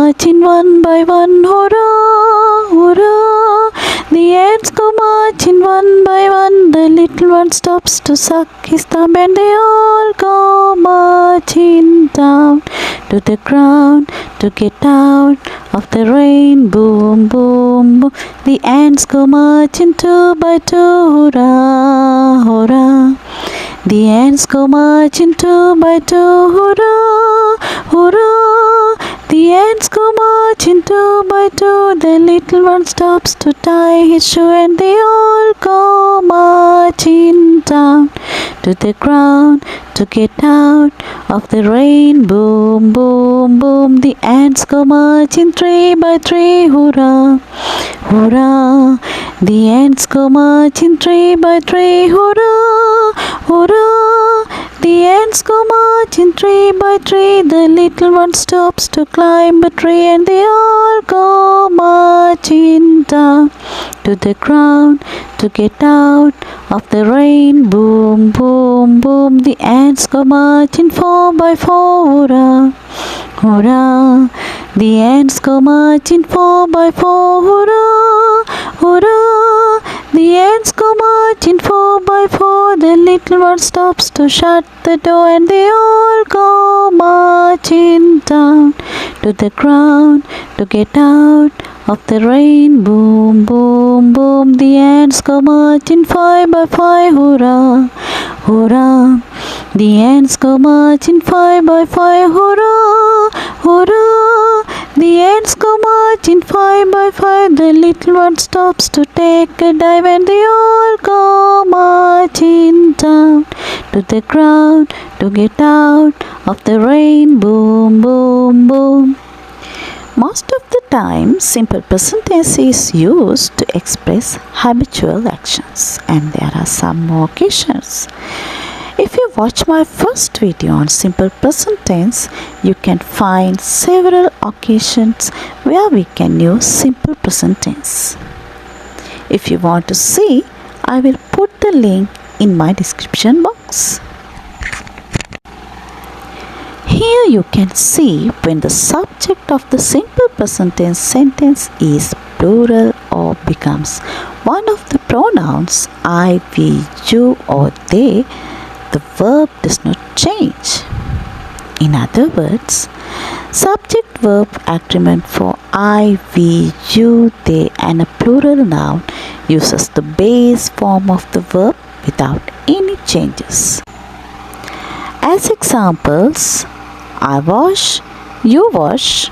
marching one by one, hurrah, hurrah. The ants go marching one by one, the little one stops to suck his thumb, and they all go marching down to the ground to get out of the rain. Boom, boom, boom. The ants go marching two by two, hurrah, hurrah. The ants go marching two by two, hurrah, hurrah. The ants go marching two by two, the little one stops to tie his shoe, and they all go marching down to the ground to get out of the rain. Boom, boom, boom. The ants go marching three by three, hurrah, hurrah. The ants go marching three by three, hurrah, hurrah. The ants go marching three by three, the little one stops to climb a tree, and they all go marching down to the ground to get out of the rain. Boom, boom, boom. The ants go marching four by four, hurrah, hurrah. The ants go marching four by four, hurrah, hurrah. The ants go marching four by four, the little one stops to shut the door, and they all go marching down to the ground to get out of the rain. Boom, boom, boom. The ants go marching five by five, hurrah, hurrah. The ants go marching five by five, hurrah, hurrah. The ants go marching five by five, the little one stops to take a dive, and they all go marching down to the ground to get out of the rain. Boom, boom, boom. Most of the time, simple present tense is used to express habitual actions, and there are some more occasions. If you watch my first video on simple present tense, you can find several occasions where we can use simple present tense. If you want to see, I will put the link in my description box. Here you can see when the subject of the simple present tense sentence is plural or becomes one of the pronouns I, we, you or they, the verb does not change. In other words, subject-verb agreement for I, we, you, they and a plural noun uses the base form of the verb without any changes. As examples, I wash, you wash,